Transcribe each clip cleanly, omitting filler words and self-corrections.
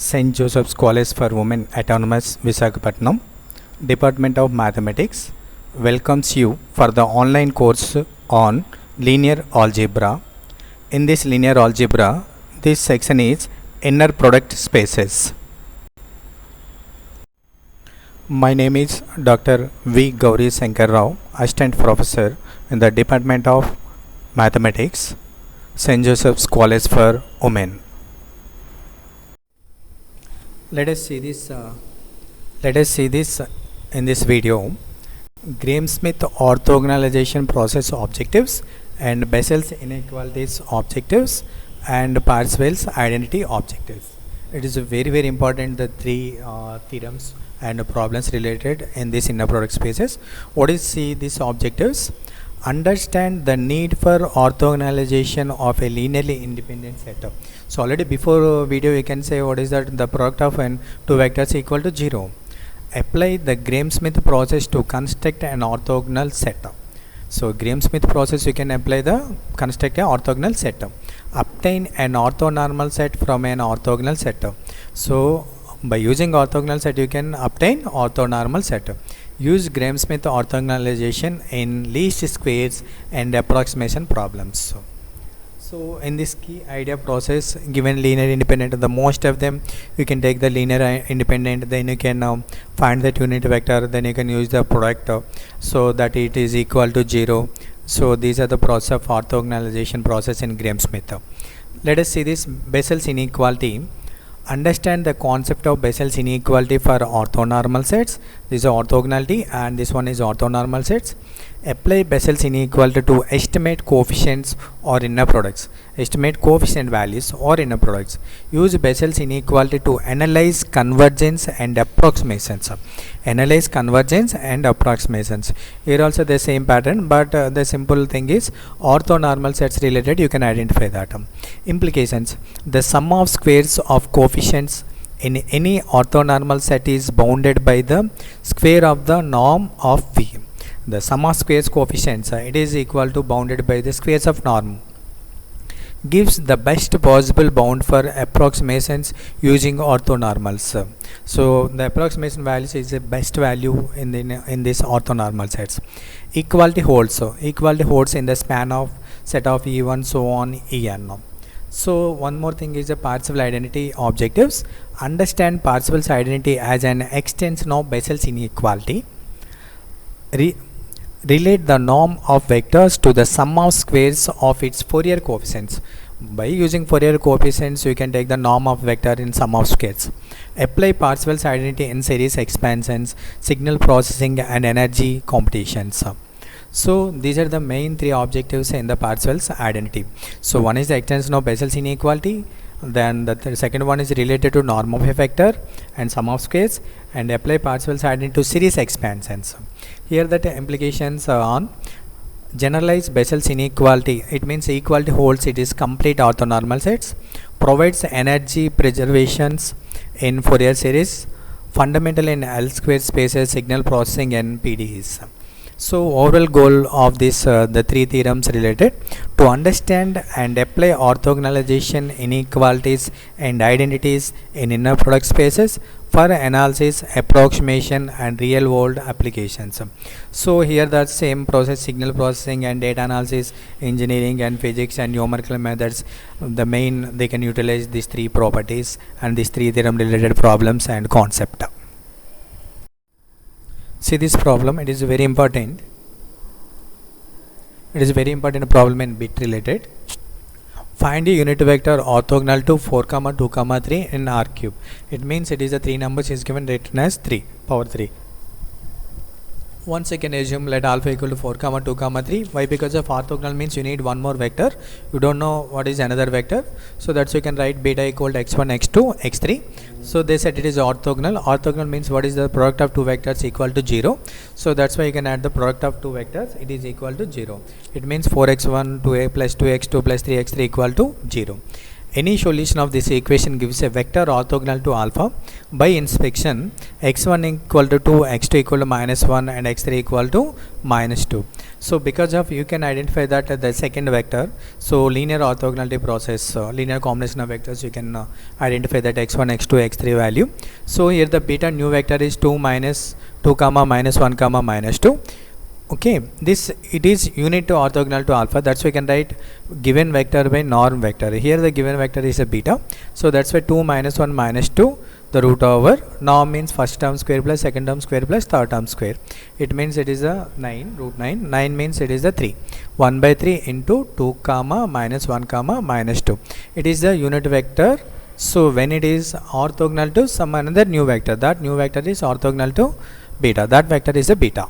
St. Joseph's College for Women Autonomous Visakhapatnam, Department of Mathematics welcomes you for the online course on linear algebra. In this linear algebra, this section is inner product spaces. My name is Dr. V. Gauri Shankar Rao, Assistant Professor in the Department of Mathematics, St. Joseph's College for Women. Let us see this in this video. Schmidth orthogonalization process objectives and Bessel's inequalities objectives and Parseval's identity objectives. It is very important, the three theorems and problems related in this inner product spaces. What is these objectives? Understand the need for orthogonalization of a linearly independent setup. So already before video you can say what is that the product of two vectors equal to 0. Apply the Schmidth process to construct an orthogonal setup. So Schmidth process you can apply the construct an orthogonal setup. Obtain an orthonormal set from an orthogonal setup. So by using orthogonal set you can obtain orthonormal setup. Use Schmidth orthogonalization in least squares and approximation problems. So in this key idea process, given linear independent, the most of them you can take the linear independent, then you can find that unit vector, then you can use the product so that it is equal to 0. So these are the process of orthogonalization process in Schmidth. Let us see this Bessel's inequality. Understand the concept of Bessel's inequality for orthonormal sets. This is orthogonality and this one is orthonormal sets. Apply Bessel's inequality to estimate coefficients or inner products. Estimate coefficient values or inner products. Use Bessel's inequality to analyze convergence and approximations. Analyze convergence and approximations. Here also the same pattern, but the simple thing is orthonormal sets related you can identify that. Implications. The sum of squares of coefficients in any orthonormal set is bounded by the square of the norm of V. The sum of squares coefficients it is equal to bounded by the squares of norm. Gives the best possible bound for approximations using orthonormals. So the approximation values is the best value in this orthonormal sets. Equality holds. So equality holds in the span of set of E1 so on En. So one more thing is the Parseval identity objectives. Understand Parseval's identity as an extension of Bessel's inequality. Relate the norm of vectors to the sum of squares of its Fourier coefficients. By using Fourier coefficients you can take the norm of vector in sum of squares. Apply Parseval's identity in series expansions, signal processing and energy computations. So these are the main three objectives in the Parseval's identity. So one is the extension of Bessel's inequality, then the second one is related to norm of a vector and sum of squares, and apply Parseval's identity to series expansions. Here the implications are on generalize Bessel's inequality. It means equality holds it is complete orthonormal sets, provides energy preservations in Fourier series, fundamental in L square spaces, signal processing and PDEs. So overall goal of this the three theorems related to understand and apply orthogonalization, inequalities and identities in inner product spaces for analysis, approximation and real world applications. So here the same process, signal processing and data analysis, engineering and physics and numerical methods, the main they can utilize these three properties and these three theorem related problems and concept. See this problem, it is very important. It is very important problem in bit related. Find a unit vector orthogonal to 4, 2, 3 in R cube. It means it is a 3 numbers is given written as 3 power 3. Once I can assume let alpha equal to 4, 2, 3. Why? Because of orthogonal means you need one more vector. You don't know what is another vector. So that's you can write beta equal to x1, x2, x3. So they said it is orthogonal. Orthogonal means what is the product of two vectors equal to 0. So that's why you can add the product of two vectors. It is equal to 0. It means 4x1 2a plus 2x2 plus 3x3 equal to 0. Any solution of this equation gives a vector orthogonal to alpha. By inspection, x1 equal to 2, x2 equal to -1 and x3 equal to -2. So because of you can identify that the second vector. So linear orthogonality process, linear combination of vectors, you can identify that x1, x2, x3 value. So here the beta new vector is 2 minus 2 comma minus 1 comma minus 2. Okay, this it is unit to orthogonal to alpha. That's why we can write given vector by norm vector. Here the given vector is a beta, so that's why 2 minus 1 minus 2 the root over norm means first term square plus second term square plus third term square. It means it is a 9 root 9. 9 means it is a 3. 1 by 3 into 2 comma minus 1 comma minus 2. It is the unit vector. So when it is orthogonal to some another new vector, that new vector is orthogonal to beta. That vector is a beta.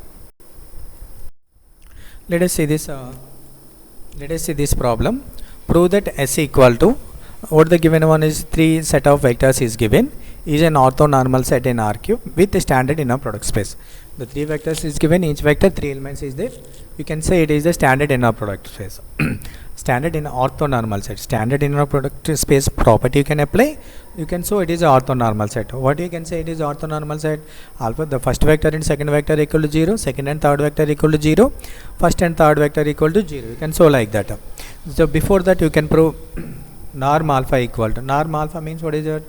Let us see this. Let us see this problem. Prove that S equal to what the given one is 3 set of vectors is given is an orthonormal set in R cube with a standard inner product space. The 3 vectors is given, each vector 3 elements is there. You can say it is the standard inner product space. Standard in orthonormal set. Standard inner product space property you can apply. You can show it is a orthonormal set. What you can say it is orthonormal set? Alpha, the first vector and second vector equal to 0, second and third vector equal to 0, first and third vector equal to 0. You can show like that. So before that you can prove norm alpha equal to, norm alpha means what is it?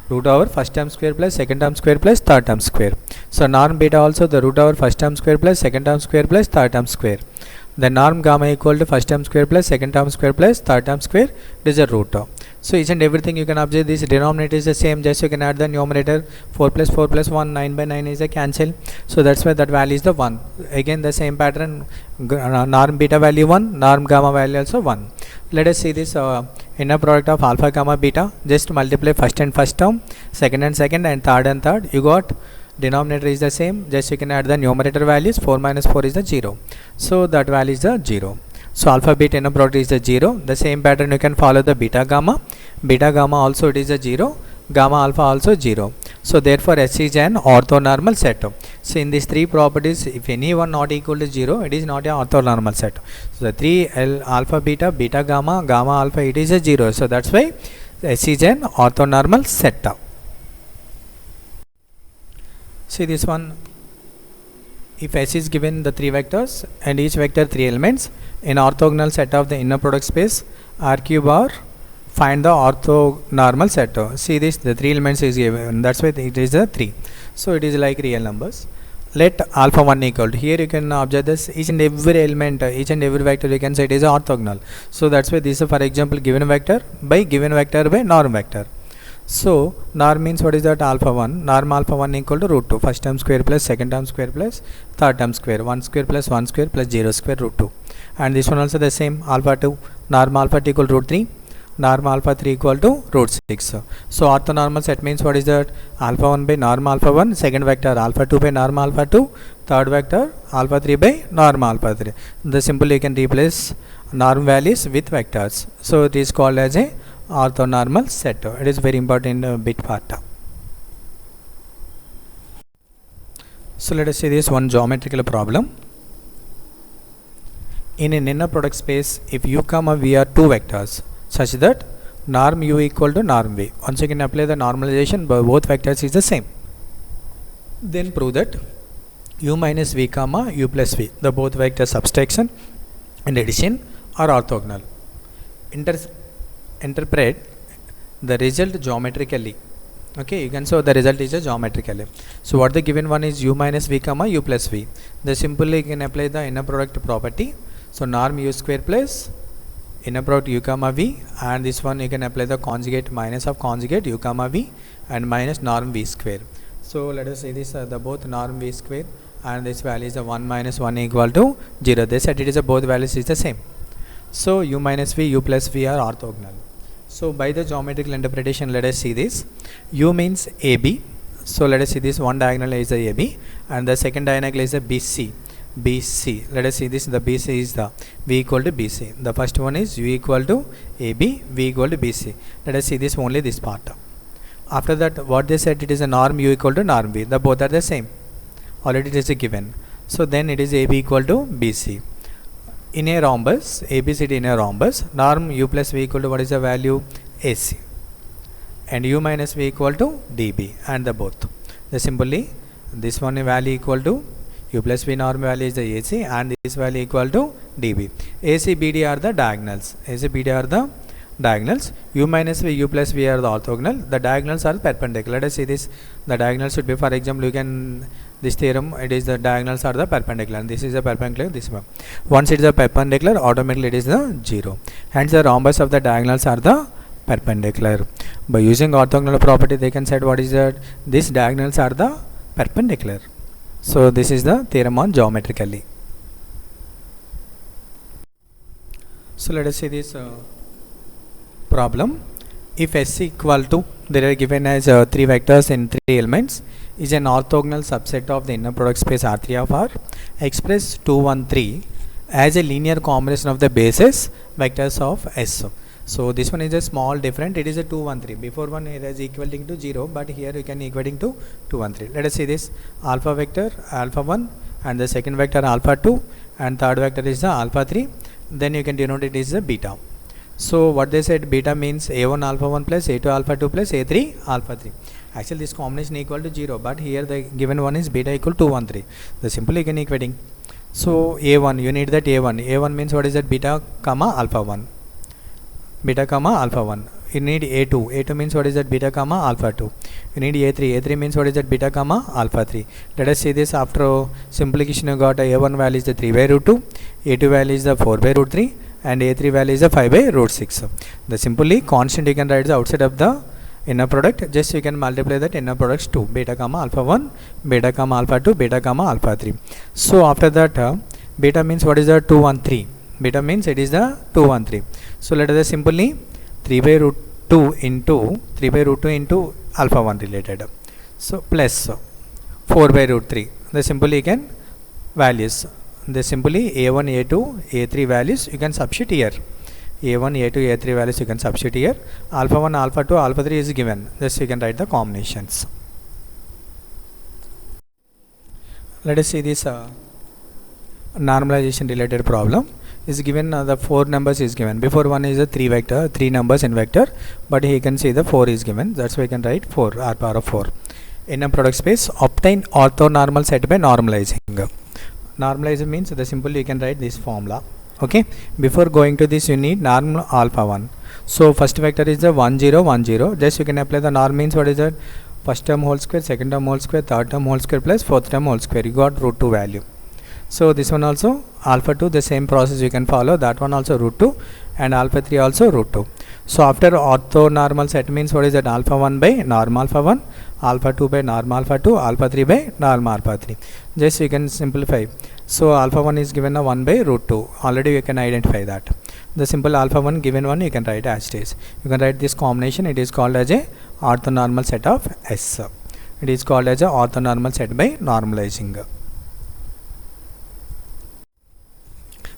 Root over first term square plus second term square plus third term square. So norm beta also the root over first term square plus second term square plus third term square. The norm gamma equal to first term square plus second term square plus third term square. It is a root. So each and everything you can observe this denominator is the same, just you can add the numerator 4 plus 4 plus 1, 9 by 9 is a cancel. So that's why that value is the 1. Again the same pattern, norm beta value 1, norm gamma value also 1. Let us see this inner product of alpha gamma beta. Just multiply first and first term, second and second, and third. You got denominator is the same, just you can add the numerator values. 4 minus 4 is the 0. So that value is the 0. So alpha beta inner product is the 0. The same pattern you can follow the beta gamma. Beta gamma also it is a 0. Gamma alpha also 0. So therefore S is an orthonormal set. So in these 3 properties, if any one not equal to 0, it is not an orthonormal set. So the 3 alpha beta, beta gamma, gamma alpha, it is a 0. So that's why S is an orthonormal set. See this one. If S is given the 3 vectors and each vector 3 elements in orthogonal set of the inner product space R cube or find the orthonormal set. See this, the 3 elements is given, that's why it is a 3. So it is like real numbers. Let alpha 1 equal to, here you can observe this each and every element, each and every vector you can say it is orthogonal. So that's why this is for example given vector by norm vector. So norm means what is that? Alpha 1, norm alpha 1 equal to root 2, first term square plus second term square plus third term square, 1 square plus 1 square plus 0 square root 2. And this one also the same, alpha 2, norm alpha 2 equal to root 3, norm alpha 3 equal to root 6. So orthonormal set means what is that? Alpha 1 by norm alpha 1, second vector alpha 2 by norm alpha 2, third vector alpha 3 by norm alpha 3. The simply you can replace norm values with vectors. So it is called as a orthonormal set. It is very important bit part. So let us see this one geometrical problem. In an inner product space, if u comma v are 2 vectors such that norm u equal to norm v, once you can apply the normalization, both vectors is the same. Then prove that u minus v comma u plus v, the both vector subtraction and addition are orthogonal. Interpret the result geometrically. Okay, you can show the result is a geometrically. So what the given one is u minus v comma u plus v. The simply you can apply the inner product property. So norm u square plus inner product u comma v, and this one you can apply the conjugate minus of conjugate u comma v and minus norm v square. So let us say this the both norm v square and this value is a 1 minus 1 equal to 0. They said it is a both values is the same. So u minus v, u plus v are orthogonal. So by the geometrical interpretation, let us see this. U means AB. So let us see this one diagonal is a AB and the second diagonal is a BC. BC. Let us see this. The BC is the V equal to BC. The first one is U equal to AB, V equal to BC. Let us see this only this part. After that, what they said, it is a norm U equal to norm V. The both are the same. Already it is a given. So then it is AB equal to BC. In a rhombus, ABCD in a rhombus, norm U plus V equal to what is the value? AC. And U minus V equal to DB and the both. The simply this one value equal to u plus v norm value is the AC and this value equal to dB. AC BD are the diagonals. AC BD are the diagonals. U minus v, u plus v are the orthogonal. The diagonals are perpendicular. Let us see this. The diagonals should be, for example, you can, this theorem, it is the diagonals are the perpendicular and this is the perpendicular, this one. Once it is a perpendicular, automatically it is the 0. Hence the rhombus of the diagonals are the perpendicular. By using orthogonal property, they can say what is that these diagonals are the perpendicular. So this is the theorem on geometrically. So let us see this problem. If S equal to, they are given as 3 vectors in 3 elements, is an orthogonal subset of the inner product space R3 of R, express 2, 1, 3 as a linear combination of the basis vectors of S. So this one is a small different, it is a 2, 1, 3. Before one it is equaling to 0, but here you can equating to 2, 1, 3. Let us see this alpha vector alpha 1 and the second vector alpha 2 and third vector is the alpha 3. Then you can denote it is a beta. So what they said, beta means a1 alpha 1 plus a2 alpha 2 plus a3 alpha 3. Actually this combination equal to 0, but here the given one is beta equal to 1 3. The simple you can equating. So a1, you need that a1 means what is that, beta comma alpha 1, beta comma alpha 1. You need a2 means what is that, beta comma alpha 2. You need a3 means what is that, beta comma alpha 3. Let us see this. After simplification you got a1 value is the 3 by root 2, a2 value is the 4 by root 3 and a3 value is the 5 by root 6. The simply constant you can write the outside of the inner product, just you can multiply that inner products 2, beta comma alpha 1, beta comma alpha 2, beta comma alpha 3. So after that beta means what is the 2 1 3, beta means it is the 2 1 3. So let us simply 3 by root 2 into alpha 1 related, so plus 4 by root 3. The simply you can values, the simply a1 a2 a3 values you can substitute here, a1 a2 a3 values you can substitute here. Alpha 1 alpha 2 alpha 3 is given, thus you can write the combinations. Let us see this normalization related problem. Is given the 4 numbers is given. Before one is a 3 numbers in vector, but here you can see the 4 is given, that's why we can write 4 r power of 4. In a product space, obtain orthonormal set by normalizing. Normalizing means the simple you can write this formula. Okay, before going to this you need norm alpha 1. So first vector is the 1 0 1 0, just you can apply the norm means what is that, first term whole square, second term whole square, third term whole square plus fourth term whole square, you got root 2 value. So this one also alpha 2, the same process you can follow, that one also root 2 and alpha 3 also root 2. So after orthonormal set means what is that, alpha 1 by norm alpha 1, alpha 2 by norm alpha 2, alpha 3 by norm alpha 3. Just you can simplify. So alpha 1 is given a 1 by root 2, already you can identify that. The simple alpha 1 given one you can write as it is. You can write this combination, it is called as a orthonormal set of S. It is called as a orthonormal set by normalizing.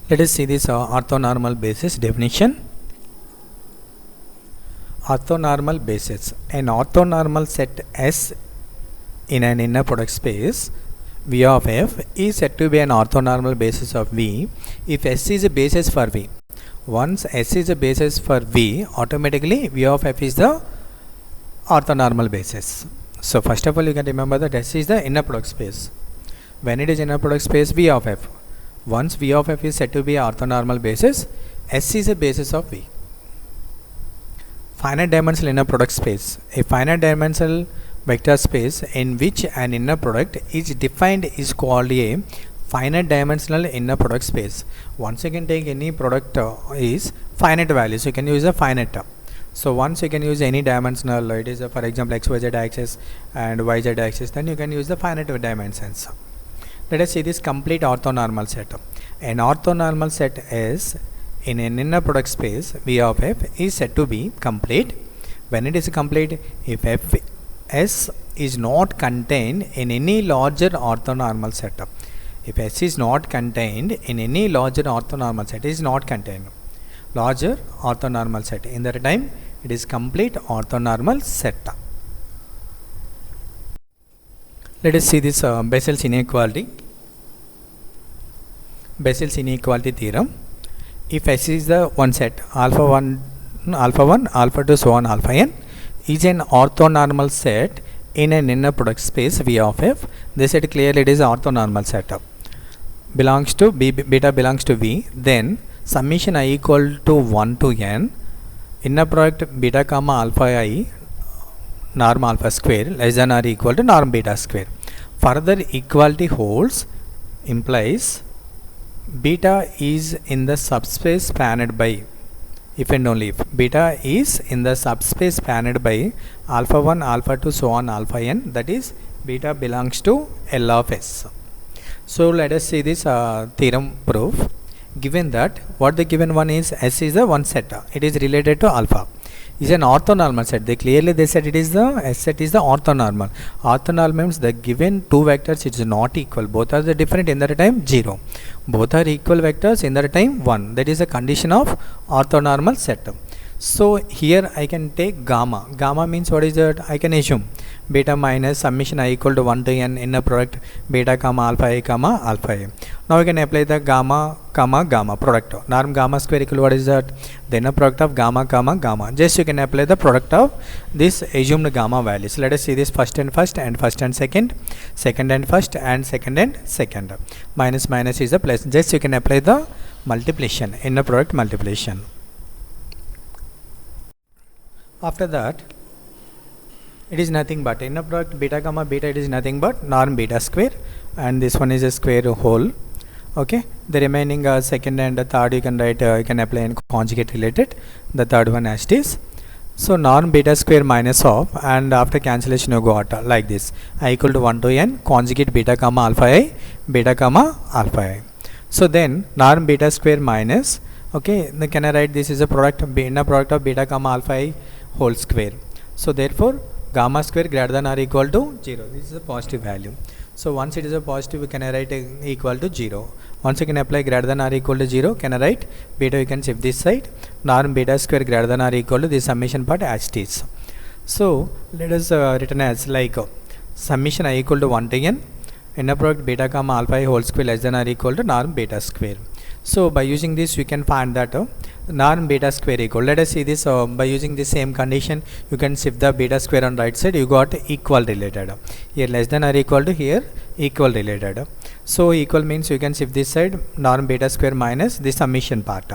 Let us see this orthonormal basis definition. Orthonormal basis. An orthonormal set S in an inner product space V of F is said to be an orthonormal basis of V if S is a basis for V. Once S is a basis for V, automatically V of F is the orthonormal basis. So first of all you can remember that S is the inner product space. When it is inner product space V of F, once V of F is said to be an orthonormal basis, S is a basis of V. Finite dimensional inner product space. A finite dimensional vector space in which an inner product is defined is called a finite dimensional inner product space. Once you can take any product is finite values, you can use a finite. So once you can use any dimensional, it is for example xyz axis and yz axis, then you can use the finite dimensions. Let us see this complete orthonormal set. An orthonormal set is in an inner product space V of F is said to be complete when it is complete if F S is not contained in any larger orthonormal set. If S is not contained in any larger orthonormal set, is not contained larger orthonormal set, in that time it is complete orthonormal set. Let us see this Bessel's inequality. Bessel's inequality theorem. If S is the one set alpha 1, alpha 2, so on alpha n is an orthonormal set in an inner product space V of f, they said clearly it is orthonormal set belongs to beta belongs to V, then summation I equal to 1 to n inner product beta comma alpha I norm alpha square less than or equal to norm beta square. Further equality holds implies beta is in the subspace spanned by, if and only if beta is in the subspace spanned by alpha 1 alpha 2 so on alpha n, that is beta belongs to L of S. So let us see this theorem proof. Given that what the given one is, S is the one set, it is related to alpha, is an orthonormal set. They clearly said it is the S set is the orthonormal. Orthonormal means the given two vectors it is not equal, both are the different in that time 0, both are equal vectors in that time 1. That is a condition of orthonormal set. So here I can take gamma. Gamma means what is that? I can assume beta minus summation I equal to 1 to n inner product beta comma alpha I comma alpha I. Now we can apply the gamma comma gamma product. Norm gamma square equal what is that? The inner product of gamma comma gamma. Just you can apply the product of this assumed gamma values. Let us see this first and first and first and second, second and first and second and second. Minus minus is the plus. Just you can apply the multiplication, inner product multiplication. After that, it is nothing but inner product beta comma beta, it is nothing but norm beta square, and this one is a square whole. Okay, the remaining second and the third you can write, you can apply in conjugate related, the third one as it is. So norm beta square minus of, and after cancellation you got like this, I equal to 1 to n conjugate beta comma alpha I beta comma alpha I. So then norm beta square minus, okay, then can I write this is a product inner product of beta comma alpha I whole square. So therefore gamma square greater than or equal to 0. This is a positive value. So once it is a positive, we can write equal to 0. Once you can apply greater than or equal to 0, can I write beta, you can shift this side, norm beta square greater than or equal to this summation part as it is. So let us written as like summation I equal to 1 to n inner product beta comma alpha I whole square less than or equal to norm beta square. So by using this you can find that norm beta square equal, let us see this by using the same condition you can shift the beta square on right side, you got equal related. Here less than or equal to, here equal related. So equal means you can shift this side norm beta square minus the summation part.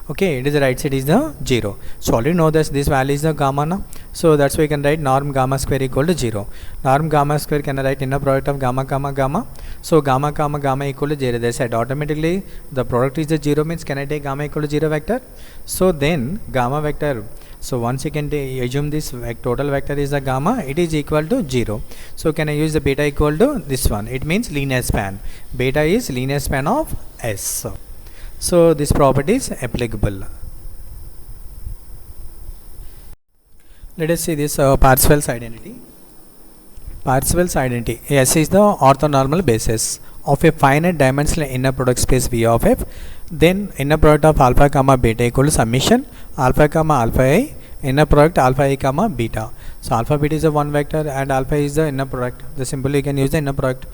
Okay, it is the right side is the 0. So already know that this value is the gamma now. So that's why you can write norm gamma square equal to 0. Norm gamma square can write inner product of gamma comma gamma. So gamma comma gamma equal to 0. They said automatically the product is the 0 means can I take gamma equal to 0 vector? So then gamma vector, so once you can assume this total vector is the gamma, it is equal to 0. So can I use the beta equal to this one? It means linear span. Beta is linear span of S. So this property is applicable. Let us see this Parseval's identity. Parseval's identity. S is the orthonormal basis of a finite dimensional inner product space V of f. Then inner product of alpha comma beta equal to summation alpha comma alpha I inner product alpha I comma beta. So alpha beta is a one vector and alpha is the inner product. The simply you can use the inner product.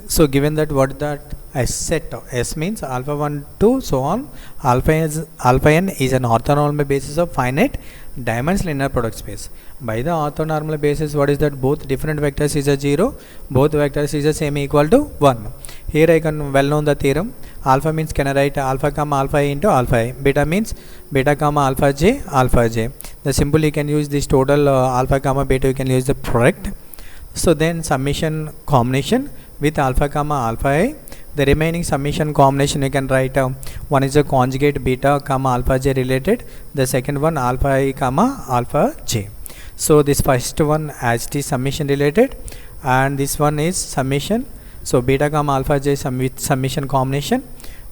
So given that what that S set, S means alpha 1 2 so on, alpha n is an orthonormal basis of finite dimensional inner product space. By the orthonormal basis, what is that? Both different vectors is a 0, both vectors is the same equal to 1. Here I can well known the theorem. Alpha means can I write alpha comma alpha I into alpha I. Beta means beta comma alpha j alpha j. The simple you can use this total alpha comma beta, you can use the product. So then summation combination with alpha comma alpha I, the remaining summation combination you can write one is a conjugate beta comma alpha j related, the second one alpha I comma alpha j. So this first one as it is summation related and this one is summation, so beta comma alpha j with summation combination.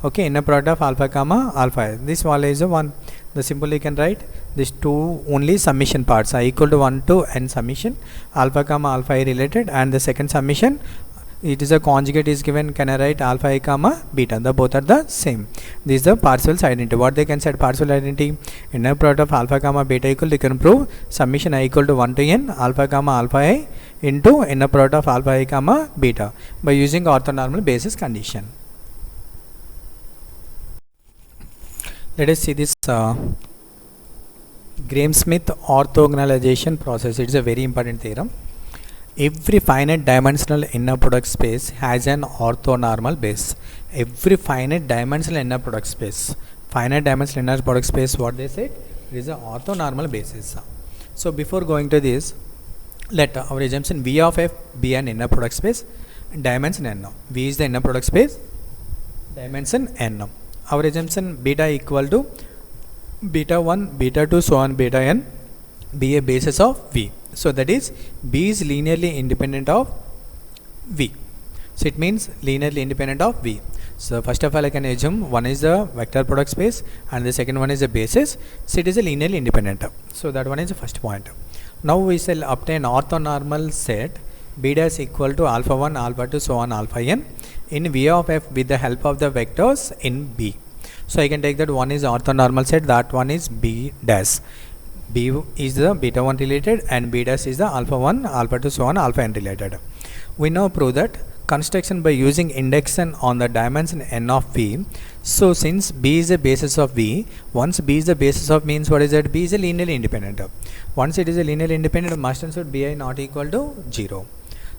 Okay, inner product of alpha comma alpha I. This value is a 1. The simple you can write these two only summation parts are equal to 1 to n summation alpha comma alpha I related, and the second summation it is a conjugate is given, can I write alpha I comma beta, the both are the same. This is the Parseval's identity. What they can say Parseval identity, inner product of alpha comma beta equal, they can prove summation I equal to 1 to n alpha comma alpha I into inner product of alpha I comma beta by using orthonormal basis condition. Let us see this Graham-Smith orthogonalization process. It is a very important theorem. Every finite dimensional inner product space has an orthonormal base. Every finite dimensional inner product space. Finite dimensional inner product space, what they said, it is an orthonormal basis. So before going to this, let our assumption V of f be an inner product space, dimension n. V is the inner product space, dimension n. Our assumption beta equal to beta 1, beta 2, so on beta n be a basis of V. So that is B is linearly independent of V. So it means linearly independent of V. So first of all I can assume one is the vector product space and the second one is a basis. So it is a linearly independent. So that one is the first point. Now we shall obtain orthonormal set B dash equal to alpha 1, alpha 2, so on alpha n in V of f with the help of the vectors in B. So I can take that one is orthonormal set, that one is B dash. B is the beta 1 related and B dash is the alpha 1, alpha 2, so on alpha n related. We now prove that construction by using induction on the dimension n of V. So since B is a basis of V, once B is the basis of means what is that? B is a linearly independent. Once it is a linearly independent, must and should Bi not equal to 0.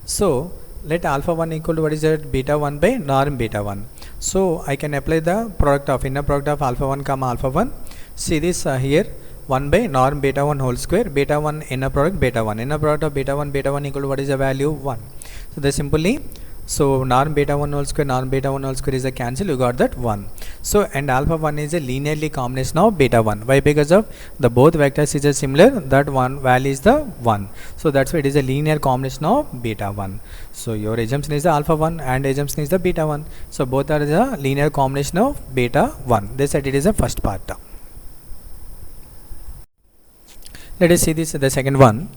So let alpha 1 equal to what is that? Beta 1 by norm beta 1. So I can apply the product of inner product of alpha 1 comma alpha 1. See this here, 1 by norm beta 1 whole square, beta 1 inner product beta 1. Inner product of beta 1 equal to what is the value? 1. So they simply, so norm beta 1 whole square, norm beta 1 whole square is a cancel, you got that 1. So and alpha 1 is a linearly combination of beta 1. Why? Because of the both vectors is a similar, that one value is the 1. So that's why it is a linear combination of beta 1. So your assumption is the alpha 1 and assumption is the beta 1. So both are the linear combination of beta 1. They said it is the first part. Let us see this, the second one.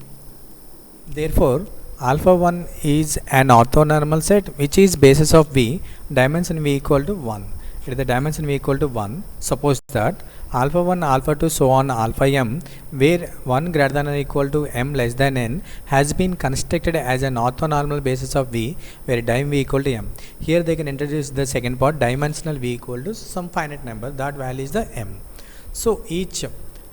Therefore alpha 1 is an orthonormal set which is basis of V, dimension V equal to 1. It is the dimension V equal to 1. Suppose that alpha 1, alpha 2, so on alpha m, where 1 greater than or equal to m less than n has been constructed as an orthonormal basis of V, where dim V equal to m. Here they can introduce the second part, dimensional V equal to some finite number, that value is the m. So each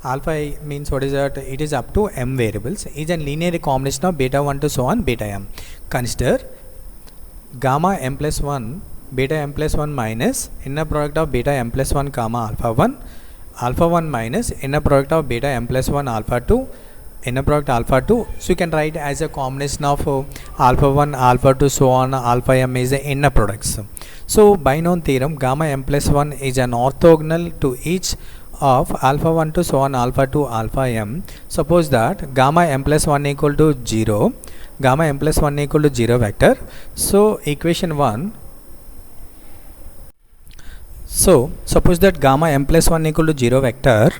alpha I means what is that? It is up to m variables, is a linear combination of beta 1 to so on beta m. Consider gamma m plus 1 beta m plus 1 minus inner product of beta m plus 1 comma alpha 1 minus inner product of beta m plus 1 alpha 2 inner product alpha 2. So you can write as a combination of alpha 1, alpha 2, so on alpha m is the inner products. So by known theorem, gamma m plus 1 is an orthogonal to each of alpha 1 to so on alpha 2 alpha m. Suppose that gamma m plus 1 equal to 0, gamma m plus 1 equal to 0 vector. So equation 1, so suppose that gamma m plus 1 equal to 0 vector.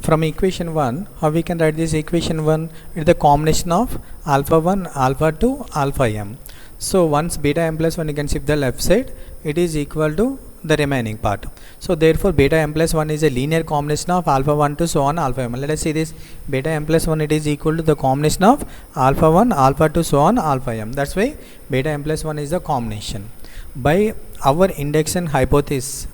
From equation 1, how we can write this equation 1? It is the combination of alpha 1, alpha 2, alpha m. So once beta m plus 1 you can shift the left side, it is equal to the remaining part. So therefore beta m plus 1 is a linear combination of alpha 1 to so on alpha m. Let us see this, beta m plus 1 it is equal to the combination of alpha 1, alpha 2, so on alpha m. That's why beta m plus 1 is the combination. By our induction hypothesis,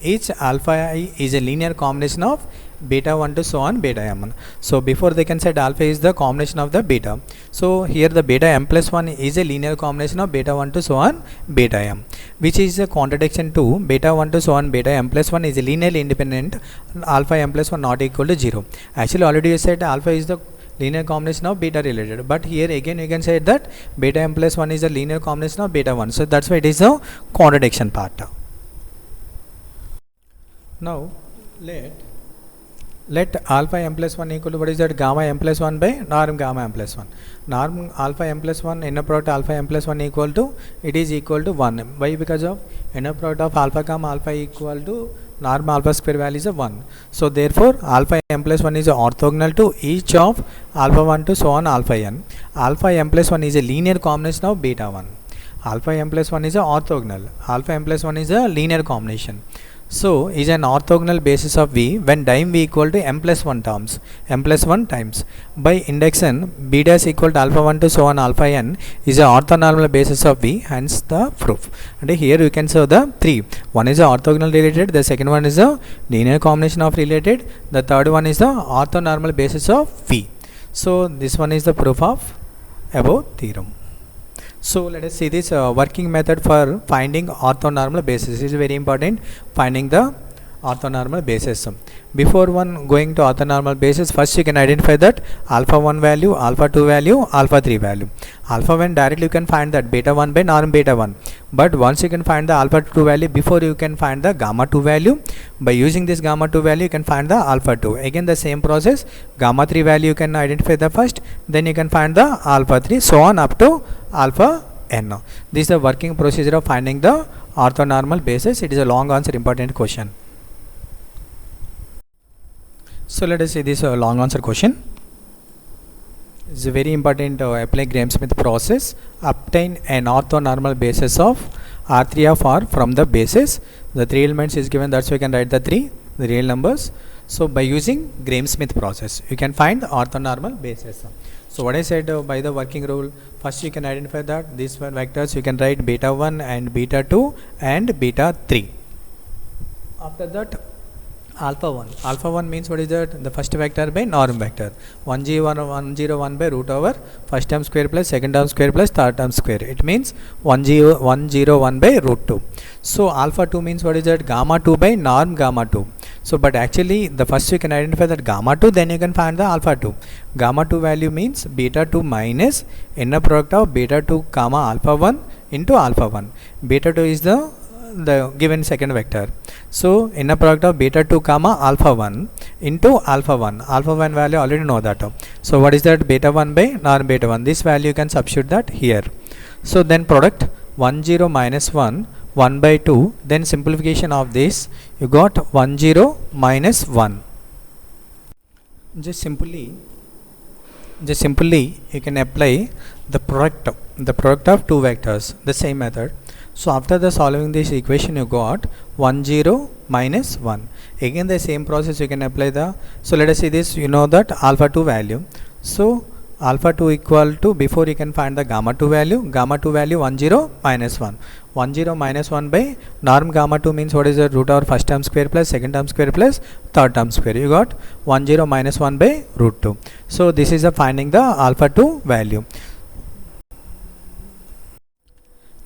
each alpha I is a linear combination of beta 1 to so on beta m. So before they can say alpha is the combination of the beta. So here the beta m plus 1 is a linear combination of beta 1 to so on beta m, which is a contradiction to beta 1 to so on beta m plus 1 is a linearly independent, alpha m plus 1 not equal to 0. Actually already you said alpha is the linear combination of beta related, but here again you can say that beta m plus 1 is a linear combination of beta 1. So that's why it is a contradiction part. Now let alpha m plus 1 equal to what is that? Gamma m plus 1 by norm gamma m plus 1. Norm alpha m plus 1 inner product alpha m plus 1 equal to, it is equal to 1. Why? Because of inner product of alpha comma alpha equal to norm alpha square value is a 1. So therefore alpha m plus 1 is orthogonal to each of alpha 1 to so on alpha n. Alpha m plus 1 is a linear combination of beta 1. Alpha m plus 1 is a orthogonal. Alpha m plus 1 is a linear combination. So is an orthogonal basis of V when dim V equal to m plus 1 times. By induction B dash equal to alpha 1 to so on alpha n is an orthonormal basis of V, hence the proof. And here you can show the three. One is a orthogonal related, the second one is a linear combination of related, the third one is the orthonormal basis of V. So this one is the proof of above theorem. So let us see this working method for finding orthonormal basis. This is very important, finding the orthonormal basis. Before one going to orthonormal basis, first you can identify that alpha 1 value, alpha 2 value, alpha 3 value. Alpha 1 directly you can find that beta 1 by norm beta 1. But once you can find the alpha 2 value, before you can find the gamma 2 value. By using this gamma 2 value, you can find the alpha 2. Again the same process, gamma 3 value you can identify the first, then you can find the alpha 3, so on up to alpha n. This is the working procedure of finding the orthonormal basis. It is a long answer important question. So let us see this long answer question. It's a very important apply Graham-Smith process. Obtain an orthonormal basis of R3 of R from the basis. The three elements is given, that's why we can write the real numbers. So by using Graham-Smith process, you can find the orthonormal basis. So what I said by the working rule, first you can identify that these one vectors you can write beta 1 and beta 2 and beta 3. After that alpha 1. Alpha 1 means what is that? The first vector by norm vector. 101 by root over first term square plus second term square plus third term square. It means 101 by root 2. So alpha 2 means what is that? Gamma 2 by norm gamma 2. So but actually the first you can identify that gamma 2, then you can find the alpha 2. Gamma 2 value means beta 2 minus inner product of beta 2 comma alpha 1 into alpha 1. Beta 2 is the given second vector. So inner product of beta 2 comma alpha 1 into alpha 1. Alpha 1 value already know that. So what is that? Beta 1 by norm beta 1. This value you can substitute that here. So then product 10 minus 1, 1 by 2. Then simplification of this, you got 10 minus 1. Just simply you can apply the product of two vectors, the same method. So after the solving this equation, you got 10 minus 1. Again the same process you can apply the, so let us see this, you know that alpha 2 value. So alpha 2 equal to, before you can find the gamma 2 value 10 minus 1. 10 minus 1 by norm gamma 2 means what is the root over first term square plus second term square plus third term square. You got 10 minus 1 by root 2. So this is the finding the alpha 2 value.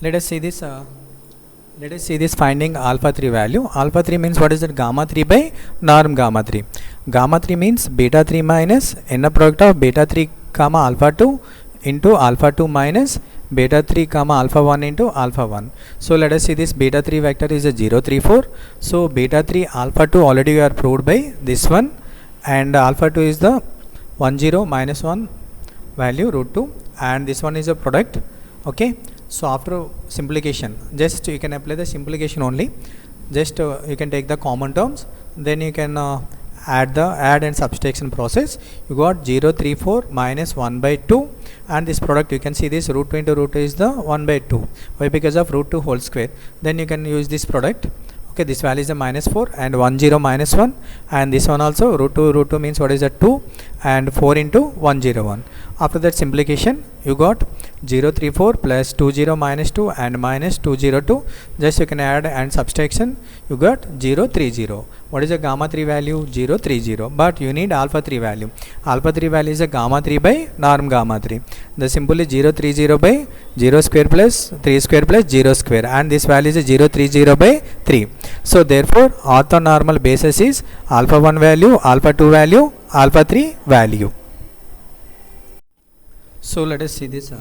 Let us see this finding alpha 3 value. Alpha 3 means what is that? Gamma 3 by norm gamma 3. Gamma 3 means beta 3 minus inner product of beta 3 comma alpha 2 into alpha 2 minus beta 3 comma alpha 1 into alpha 1. So let us see this beta 3 vector is a 0 3 4. So beta 3 alpha 2 already we are proved by this one, and alpha 2 is the 10 minus 1 value root 2, and this one is a product. Okay. So after simplification, just you can apply the simplification only. Just you can take the common terms, then you can add and subtraction process. You got 0 3 4 minus 1 by 2, and this product you can see this root 2 into root 2 is the 1 by 2. Why? Because of root 2 whole square. Then you can use this product. Okay, this value is a minus 4 and 10 minus 1, and this one also root 2 means what is that? 2 and 4 into 101. After that simplification, you got 0 3 4 plus 20 minus 2 and minus 202. Just you can add and subtraction, you got 0 30. What is the gamma 3 value? 0 30, but you need alpha 3 value. Alpha 3 value is a gamma 3 by norm gamma 3. The symbol is 0 30 by 0 square plus 3 square plus 0 square, and this value is a 0 30 by 3. So therefore orthonormal basis is alpha 1 value, alpha 2 value, alpha 3 value. So let us see this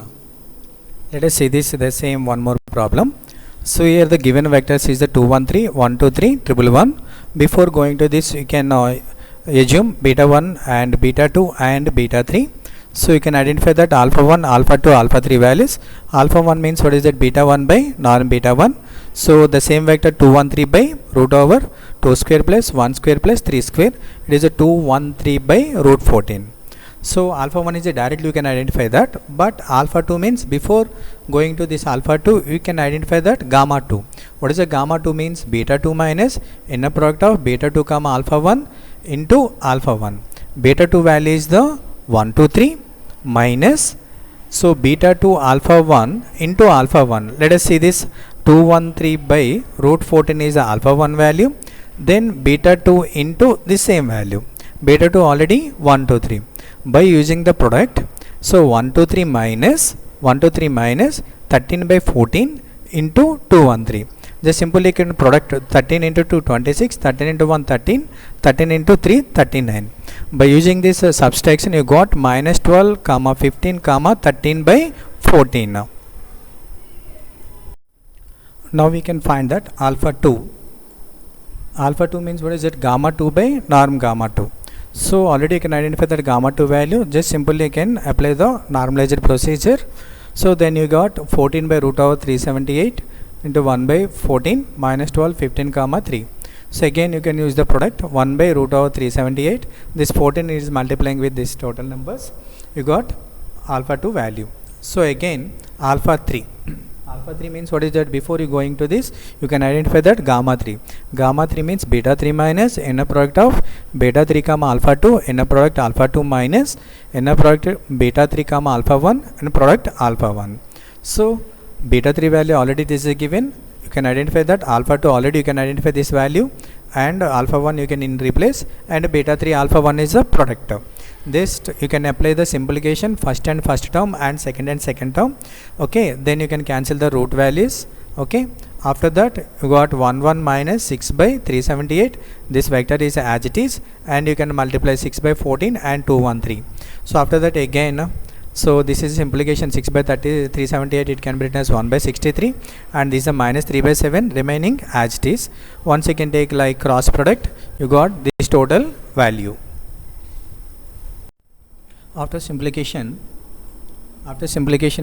the same one more problem. So here the given vectors is the 2 1 3 1 2 3 1 1. Before going to this, you can assume beta 1 and beta 2 and beta 3. So you can identify that alpha 1, alpha 2, alpha 3 values. Alpha 1 means what is that? Beta 1 by norm beta 1. So the same vector 2 1 3 by root over 2 square plus 1 square plus 3 square. It is a 2 1 3 by root 14. So alpha 1 is a directly you can identify that, but alpha 2 means before going to this alpha 2, you can identify that gamma 2. What is a gamma 2 means? Beta 2 minus inner product of beta 2 comma alpha 1 into alpha 1. Beta 2 value is the 1 2 3 minus, so beta 2 alpha 1 into alpha 1. Let us see this 2 1 3 by root 14 is the alpha 1 value, then beta 2 into the same value. Beta 2 already 1 2 3. by using the product. So 123 minus 13 by 14 into 213. Just simply you can product 13 into 2 26, 13 into 1 13, 13 into 3 39. By using this subtraction you got minus 12 comma 15 comma 13 by 14. Now we can find that alpha 2. Alpha 2 means what is it? Gamma 2 by norm gamma 2. So already you can identify that gamma 2 value. Just simply you can apply the normalized procedure. So then you got 14 by root over 378 into 1 by 14 minus 12 15 comma 3. So again you can use the product 1 by root over 378. This 14 is multiplying with this total numbers. You got alpha 2 value. So again alpha 3. Alpha 3 means what is that? Before you going to this, you can identify that gamma 3. Gamma 3 means beta 3 minus inner product of beta 3 comma alpha 2, inner product alpha 2 minus inner product beta 3 comma alpha 1 and product alpha 1. So beta 3 value already this is given. You can identify that. Alpha 2 already you can identify this value, and alpha 1 you can replace, and beta 3 alpha 1 is a product. This you can apply the simplification first and first term and second term. Okay, then you can cancel the root values. Okay, after that you got 1 minus 6 by 378. This vector is as it is, and you can multiply 6 by 14 and 213. So after that again, so this is simplification 6 by 378, it can be written as 1 by 63, and this is a minus 3 by 7 remaining as it is. Once you can take like cross product, you got this total value. After simplification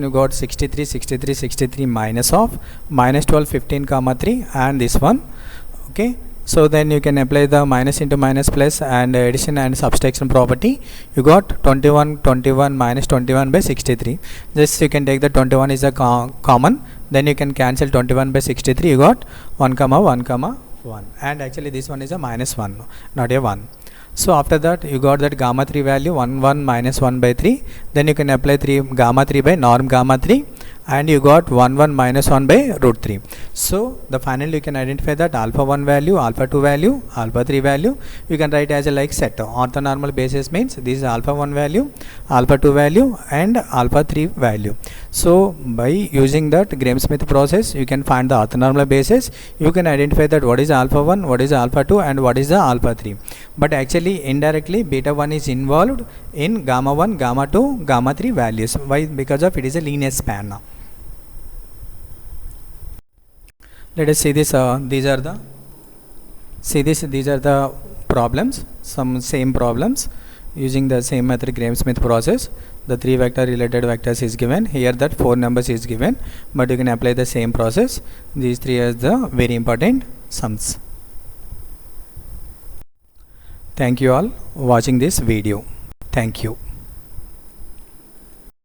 you got 63 minus of minus 12 15 comma 3 and this one. Okay, so then you can apply the minus into minus plus and addition and subtraction property. You got 21 minus 21 by 63. Just you can take the 21 is a common, then you can cancel 21 by 63. You got 1 comma 1 comma 1, and actually this one is a minus 1, not a 1. So after that you got that gamma 3 value 1 minus 1 by 3. Then you can apply gamma 3 by norm gamma 3, and you got 1 minus 1 by root 3. So the final you can identify that alpha 1 value, alpha 2 value, alpha 3 value. You can write as a like set. Orthonormal basis means this is alpha 1 value, alpha 2 value and alpha 3 value. So by using that Graham-Smith process you can find the orthonormal basis. You can identify that what is alpha 1, what is alpha 2 and what is the alpha 3. But actually indirectly beta 1 is involved in gamma 1, gamma 2, gamma 3 values. Why? Because of it is a linear span. Let us see this. These are the problems, some same problems using the same method Graham-Smith process. The 3 vector related vectors is given here, that 4 numbers is given, but you can apply the same process. These 3 are the very important sums. Thank you all watching this video. Thank you.